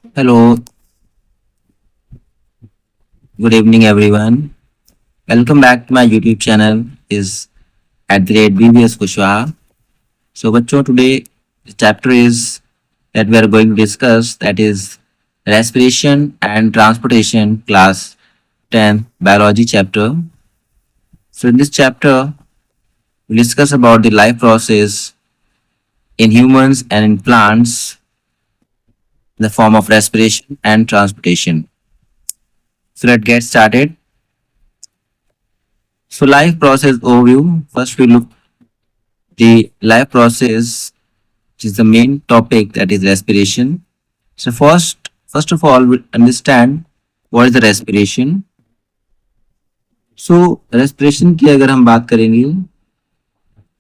Hello, good evening everyone. Welcome back to my YouTube channel is at the rate BBS Kushwaha. So bachcho, today the chapter is that we are going to discuss, that is respiration and transportation, class 10 biology chapter. So in this chapter we discuss about the life process in humans and in plants in the form of respiration and transportation. So let's get started. So life process overview. First we look the life process, which is the main topic, that is respiration. So first of all, we understand what is the respiration. So respiration की अगर हम बात करेंगे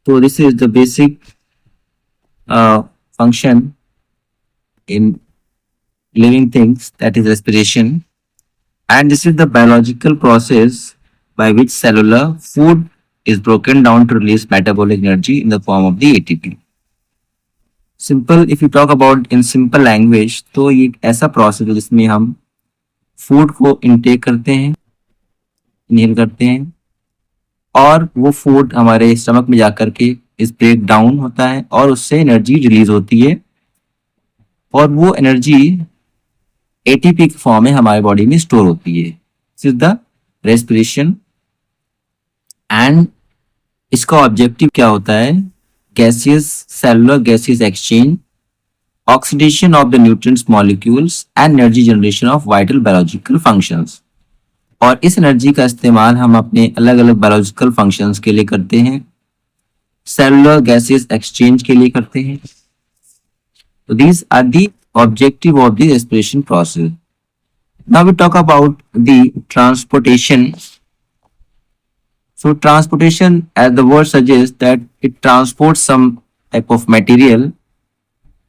तो this is the basic function in living things, that is respiration, and this is the biological process by which cellular food is broken down to release metabolic energy in the form of the ATP. Simple if you talk about in simple language तो ये एक ऐसा process है जिसमें हम food को intake करते हैं, इनहेल करते हैं, और वो फूड हमारे स्टमक में जाकर के इस ब्रेक डाउन होता है और उससे एनर्जी रिलीज होती है, और वो एनर्जी एटीपी के फॉर्म में हमारे बॉडी में स्टोर होती है. This is the respiration. And इसका ऑब्जेक्टिव क्या होता है? gaseous cellular gaseous exchange, oxidation of the nutrients molecules and energy generation of vital biological functions. और इस एनर्जी का इस्तेमाल हम अपने अलग अलग बायोलॉजिकल फंक्शंस के लिए करते हैं, सेलुलर गैसेस एक्सचेंज के लिए करते हैं. तो these are the objective of the respiration process. Now we talk about the transportation. So transportation, as the word suggests, that it transports some type of material.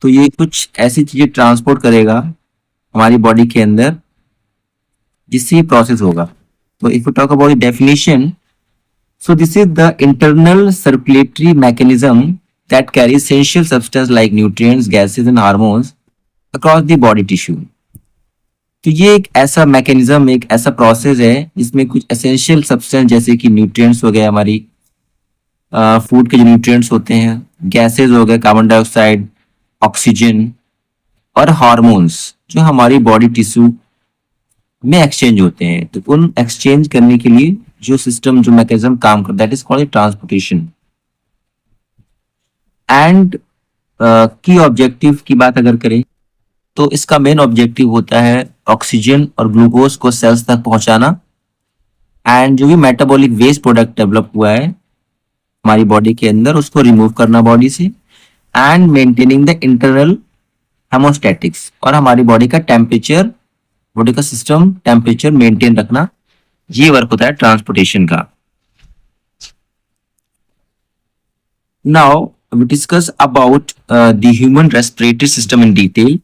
तो ये कुछ ऐसी चीजें ट्रांसपोर्ट करेगा हमारी बॉडी के अंदर जिससे ये प्रोसेस होगा. तो if you talk about the definition, so this is the internal circulatory mechanism that carries essential substance like nutrients, gases and hormones across the body tissue. तो ये एक ऐसा मैकेनिज्म, एक ऐसा प्रोसेस है जिसमें कुछ एसेंशियल सब्सटेंस जैसे कि न्यूट्रिएंट्स हो गए, हमारी फूड के जो न्यूट्रिएंट्स होते हैं, गैसेस हो गए, कार्बन डाइऑक्साइड, ऑक्सीजन, और हार्मोन्स जो हमारी बॉडी टिश्यू में एक्सचेंज होते हैं. तो उन एक्सचेंज करने के लिए जो सिस्टम, जो मैकेनिज्म काम करता है, that is called transportation. And की ऑब्जेक्टिव की बात अगर करें तो इसका मेन ऑब्जेक्टिव होता है ऑक्सीजन और ग्लूकोज को सेल्स तक पहुंचाना, एंड जो भी मेटाबॉलिक वेस्ट प्रोडक्ट डेवलप हुआ है हमारी बॉडी के अंदर उसको रिमूव करना बॉडी से, and maintaining the internal hemostatics, और हमारी बॉडी का टेम्परेचर, बॉडी का सिस्टम टेम्परेचर मेंटेन रखना, ये वर्क होता है ट्रांसपोर्टेशन का. Now we discuss about the human respiratory system in detail.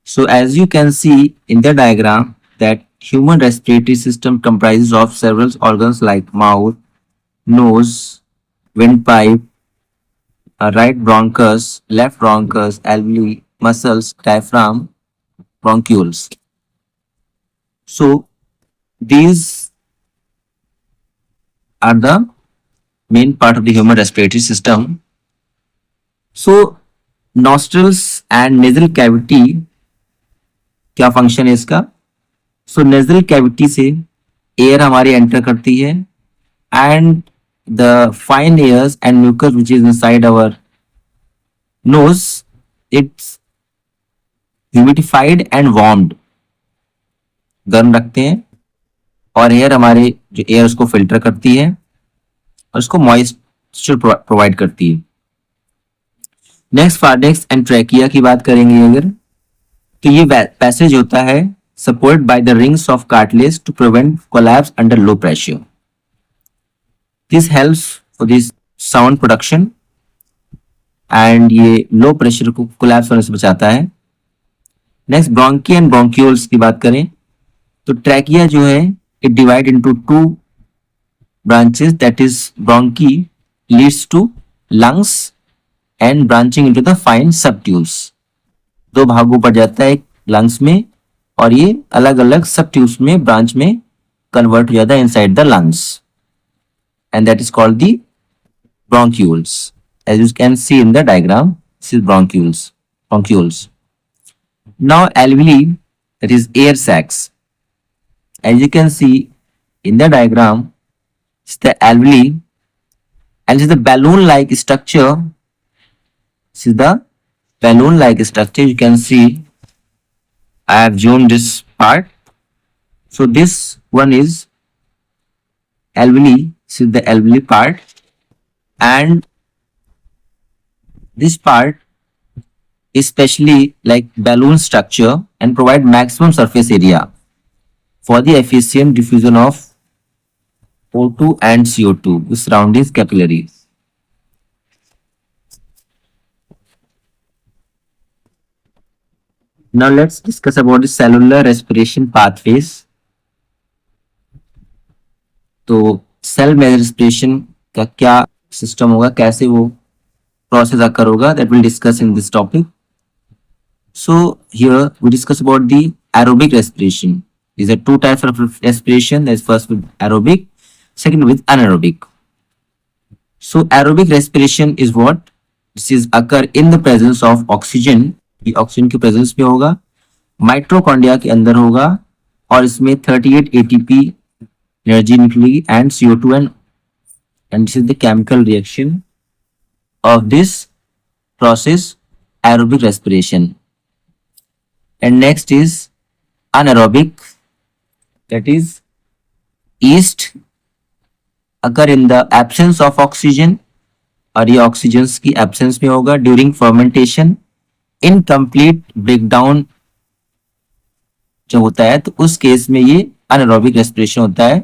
So as you can see in the diagram that human respiratory system comprises of several organs like mouth, nose, windpipe, right bronchus, left bronchus, alveoli, muscles, diaphragm, bronchioles. So these are the main part of the human respiratory system. So nostrils and nasal cavity, क्या function है इसका? So nasal cavity से air हमारी enter करती है, and the fine airs and mucus which is inside our nose, it's humidified and warmed, गर्म रखते हैं, और एयर हमारे जो एयर उसको फिल्टर करती है और उसको मॉइस्चर प्रोवाइड करती है. नेक्स्ट फार्डेक्स एंड ट्रैकिया की बात करेंगे अगर, तो ये पैसेज होता है supported by the rings of cartilage to prevent collapse under low pressure. This helps for this sound production, and ये लो प्रेशर को कोलैप्स होने से बचाता है. नेक्स्ट ब्रोंकी एंड ब्रोंक्यूल्स की बात करें तो ट्रैकिया जो है it divide into two branches, that is bronchi leads to lungs and branching into the fine subtubes. दो भागों पर जाता है, एक लंग्स में, और ये अलग अलग सब ट्यूब्स में, ब्रांच में कन्वर्ट हो जाता है inside the lungs, and that is called the bronchioles. As you can see in the diagram, this is bronchioles. Now alveoli, that is air sacs. As you can see in the diagram, it's the alveoli, and this is the balloon-like structure. This is the balloon-like structure. You can see I have zoomed this part. So this one is alveoli. This is the alveoli part, and this part is specially like balloon structure and provide maximum surface area for the efficient diffusion of O2 and CO2 with surrounding capillaries. Now let's discuss about the cellular respiration pathways. तो cell में respiration का क्या system होगा, कैसे वो process अकर होगा, that will discuss in this topic. So here we discuss about the aerobic respiration. These are two types of respiration. There's first with aerobic, second with anaerobic. So aerobic respiration is what? This is occur in the presence of oxygen. ये oxygen की presence में होगा, mitochondria के अंदर होगा, और इसमें 38 ATP energy निकलेगी and CO2 and this is the chemical reaction of this process, aerobic respiration. And next is anaerobic, that is yeast occur in the absence of oxygen, और ये ऑक्सीजन की एब्सेंस में होगा ड्यूरिंग फर्मेंटेशन, इनकम्प्लीट ब्रेकडाउन जब होता है तो उस केस में ये अनएरोबिक रेस्पिरेशन होता है.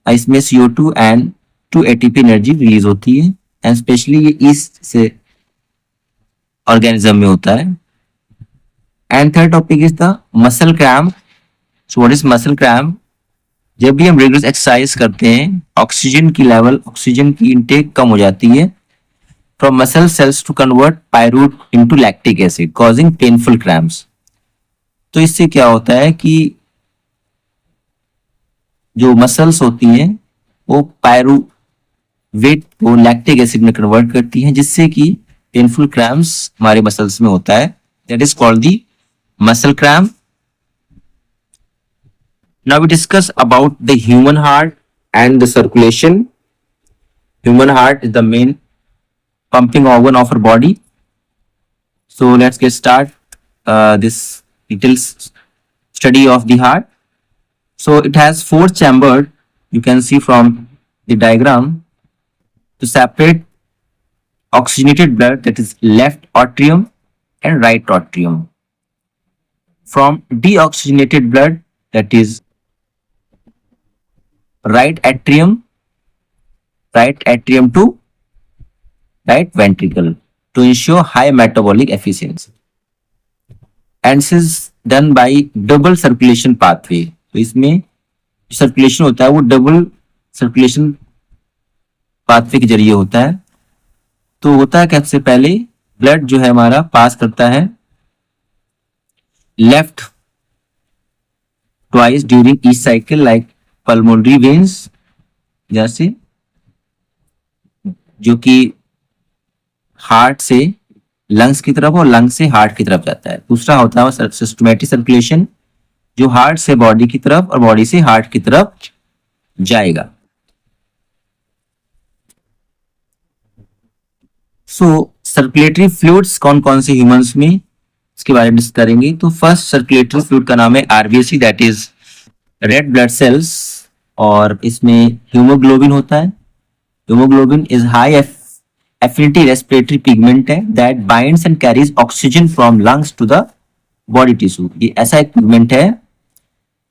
इसमें CO2 and 2 ATP energy release होती है, एंड स्पेशली ये ईस्ट से ऑर्गेनिज्म में होता है. And third topic is the muscle cramp. So what is muscle cramp? जब भी हम रेगुलर एक्सरसाइज करते हैं, ऑक्सीजन की लेवल, ऑक्सीजन की इनटेक कम हो जाती है from muscle cells to convert pyruvate into lactic acid causing painful cramps. तो इससे क्या होता है कि जो मसल्स होती हैं वो पायरूवेट को लैक्टिक एसिड में कन्वर्ट करती हैं, जिससे कि पेनफुल क्रैम्प्स हमारे मसल्स में होता है. That is called the muscle cramp. Now we discuss about the human heart and the circulation. Human heart is the main pumping organ of our body. So let's get start this little study of the heart. So it has 4 chambers. You can see from the diagram to separate oxygenated blood, that is left atrium and right atrium, from deoxygenated blood, that is right atrium to right ventricle, to ensure high metabolic efficiency. And this is done by double circulation pathway. तो इसमें circulation होता है वो double circulation pathway के जरिए होता है. तो होता है कि सबसे पहले ब्लड जो है हमारा पास करता है left twice during each cycle, like pulmonary veins, जैसे जो कि हार्ट से लंग्स की तरफ और लंग्स से हार्ट की तरफ जाता है. दूसरा होता है सिस्टमैटिक सर्कुलेशन, जो हार्ट से बॉडी की तरफ और बॉडी से हार्ट की तरफ जाएगा. सो सर्कुलेटरी फ्लूइड्स कौन कौन से ह्यूमंस में, इसके बारे में डिस्कस करेंगे. तो फर्स्ट सर्कुलेटरी फ्लूइड का नाम है RBC, that is red blood cells, और इसमें हीमोग्लोबिन होता है. Haemoglobin is high affinity respiratory pigment है that binds and carries oxygen from lungs to the body tissue. ये ऐसा एक पिगमेंट है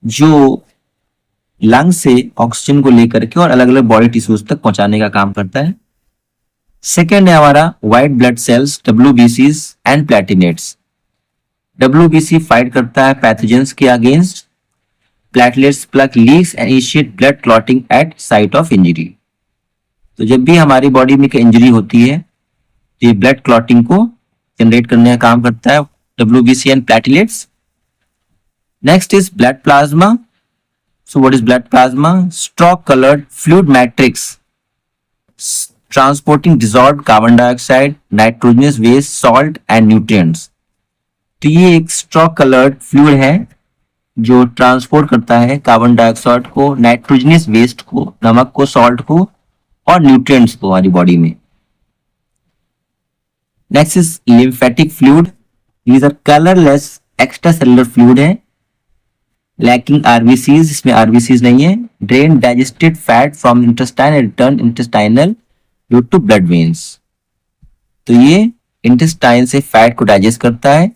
जो लंग्स से ऑक्सीजन को लेकर के और अलग अलग बॉडी टिश्यूज तक पहुंचाने का काम करता है. सेकेंड है हमारा white blood cells, WBCs and platelets. WBC fight करता है पैथोजेंस के against. Platelets plug leaks and initiate blood clotting at site of injury. तो जब भी हमारी बॉडी में इंजरी होती है तो ये ब्लड क्लॉटिंग को जनरेट करने का काम करता है WBC and platelets. Next is blood plasma. So what is blood plasma? Straw colored fluid matrix transporting dissolved carbon dioxide, nitrogenous waste, salt and nutrients. तो ये एक स्ट्रॉ कलर्ड फ्लूइड है जो ट्रांसपोर्ट करता है कार्बन डाइऑक्साइड को, nitrogenous waste को, नमक को, सॉल्ट को और न्यूट्रिएंट्स को हमारी बॉडी में. Next is lymphatic fluid. These are colourless extra cellular fluid है, लैकिंग आरबीसीज, इसमें आरबीसीज नहीं है. Drain digested fat from intestine and return intestinal due to blood veins. तो ये इंटेस्टाइन से फैट को डाइजेस्ट करता है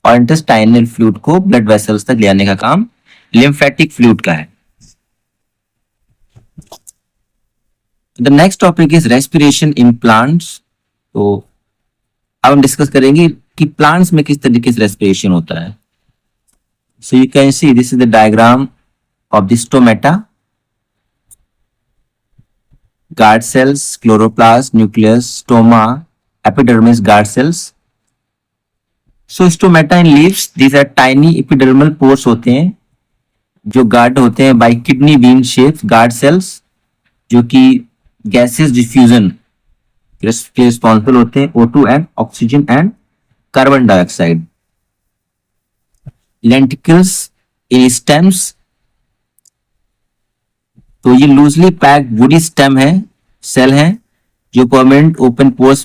और इंटेस्टाइनल फ्लूइड को ब्लड वेसल्स तक ले आने का काम लिम्फेटिक फ्लूइड का है. The next topic is respiration in plants. तो अब हम डिस्कस करेंगे कि प्लांट्स में किस तरीके से रेस्पिरेशन होता है. So you can see this is the diagram of the stomata. Guard cells, chloroplast, nucleus, stoma, epidermis, guard cells. So stomata in leaves, these are tiny epidermal pores होते हैं जो गार्ड होते हैं by kidney bean shape guard cells, जो कि gases diffusion के responsible होते हैं, O2 and oxygen and carbon dioxide. Lenticels in stems, तो ये लूजली पैक्ड वुडी स्टेम है, सेल है जो परमानेंट ओपन पोर्स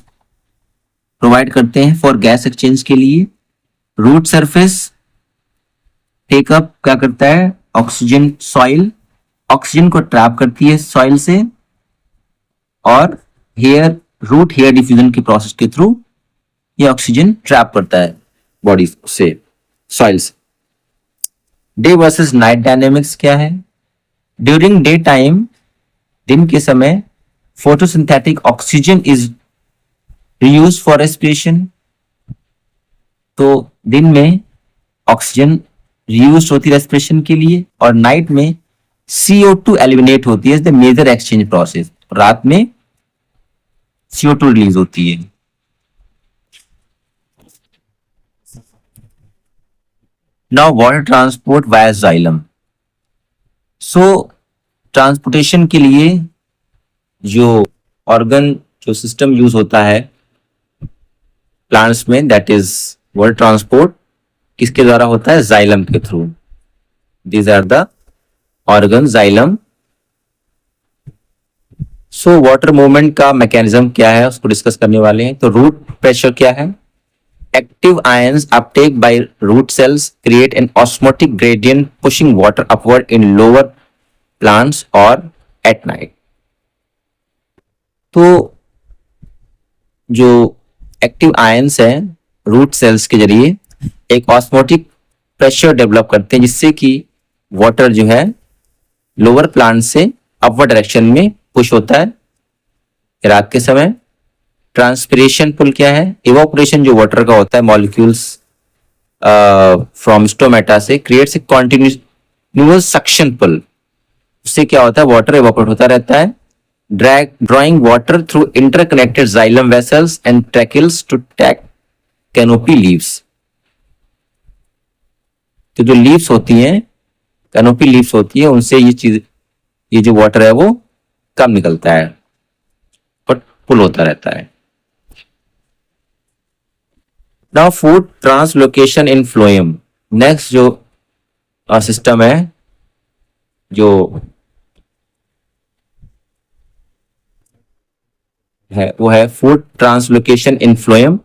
प्रोवाइड करते हैं फॉर गैस एक्सचेंज के लिए. रूट सरफेस टेकअप क्या करता है, ऑक्सीजन, सॉइल, ऑक्सीजन को ट्रैप करती है सॉइल से और हेयर, रूट हेयर डिफ्यूजन के प्रोसेस के थ्रू ये ऑक्सीजन ट्रैप करता है बॉडी से, सॉइल से. डे वर्सेस नाइट डायनेमिक्स क्या है. ड्यूरिंग डे टाइम, दिन के समय, photosynthetic oxygen is reused for respiration. तो दिन में ऑक्सीजन रीयूज होती है रेस्पिरेशन के लिए और नाइट में CO2 एलिमिनेट होती है, द मेजर एक्सचेंज प्रोसेस. रात में CO2 रिलीज होती है. Now water transport via xylem. So transportation के लिए जो ऑर्गन, जो सिस्टम यूज होता है प्लांट्स में, दैट इज वाटर ट्रांसपोर्ट, किसके द्वारा होता है, जाइलम के थ्रू. These are the organ, xylem. So water movement का मैकेनिज्म क्या है उसको डिस्कस करने वाले हैं. तो रूट प्रेशर क्या है. Active ions uptake by root cells create an osmotic gradient pushing water upward in lower plants और एट नाइट. तो जो एक्टिव आयंस है रूट सेल्स के जरिए एक ऑस्मोटिक प्रेशर डेवलप करते हैं जिससे कि वाटर जो है लोअर प्लांट से अपवर्ड डायरेक्शन में पुश होता है रात के समय. ट्रांसपिरेशन पुल क्या है, इवोपोरेशन जो वाटर का होता है मॉलिक्यूल्स फ्रॉम स्टोमेटा से क्रिएट्स ए कॉन्टिन्यूअस सक्शन पुल. उससे क्या होता है, वाटर इवोपोरेट होता रहता है, drawing water through interconnected xylem vessels and tracheids to canopy leaves. तो जो लीव्स होती हैं, कैनोपी लीव्स होती है, उनसे ये जो वाटर है वो कम निकलता है बट पुल होता रहता है. नाउ फूड ट्रांसलोकेशन इन फ्लोएम. नेक्स्ट जो सिस्टम है जो है वो है फूड ट्रांसलोकेशन इन फ्लोएम.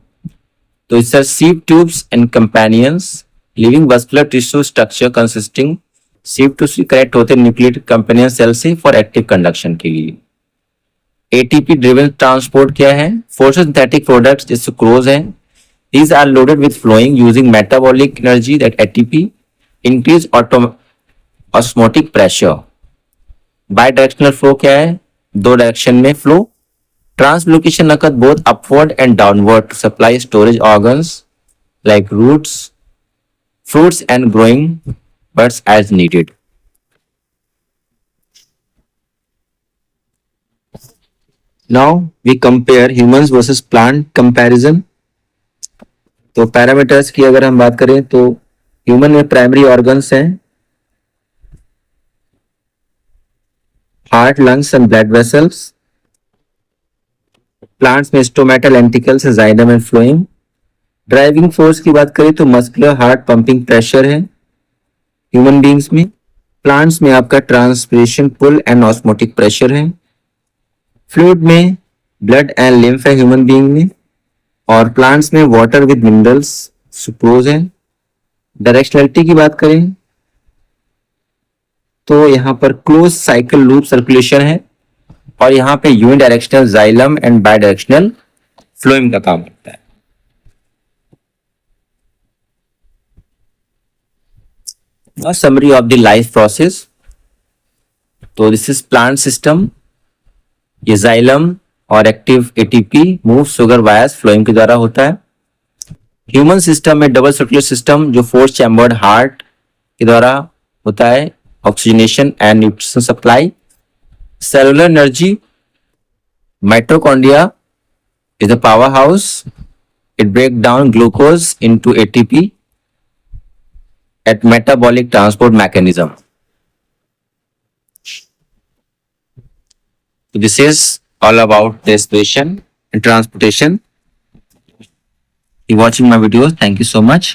तो it's sieve tubes and companions living vascular tissue structure consisting. Sieve tubes connect होते हैं न्यूक्लियर कंपेनियन सेल से फॉर एक्टिव कंडक्शन के लिए. एटीपी ड्रिवन ट्रांसपोर्ट क्या है, फोटोसिंथेटिक प्रोडक्ट्स जैसे सुक्रोज है, these are loaded with flowing using metabolic energy that ATP increase osmotic pressure. Bidirectional flow क्या है, दो डायरेक्शन में flow. Translocation occurs both upward and downward to supply storage organs like roots, fruits and growing buds as needed. Now we compare humans versus plant comparison. तो parameters की अगर हम बात करें तो ह्यूमन में प्राइमरी ऑर्गन्स हैं heart, lungs and blood vessels. Plants में stomata, lenticels, xylem and phloem. Driving force की बात करें तो मस्कुलर हार्ट पंपिंग प्रेशर है ह्यूमन बींग्स में। प्लांट्स में आपका transpiration pull and osmotic pressure है। फ्लूइड में ब्लड एंड लिम्फ है ह्यूमन बींग में। और प्लांट्स में वाटर विद मिनरल्स सुक्रोज है। डायरेक्शनलिटी की बात करें तो यहाँ पर क्लोज साइकिल लूप सर्कुलेशन है और यहाँ पे unidirectional xylem and by directional phloem का काम करता है। A summary of the life process. तो दिस इज प्लांट सिस्टम। ये जाइलम और एक्टिव एटीपी मूव शुगर वायर्स फ्लोएम के द्वारा होता है। ह्यूमन सिस्टम में डबल सर्कुलर सिस्टम जो फोर चैम्बर्ड हार्ट के द्वारा होता है, oxygenation and nutrition supply. Cellular energy, mitochondria is the power house. It break down glucose into ATP at metabolic transport mechanism. So this is all about respiration and transportation. You watching my videos. Thank you so much.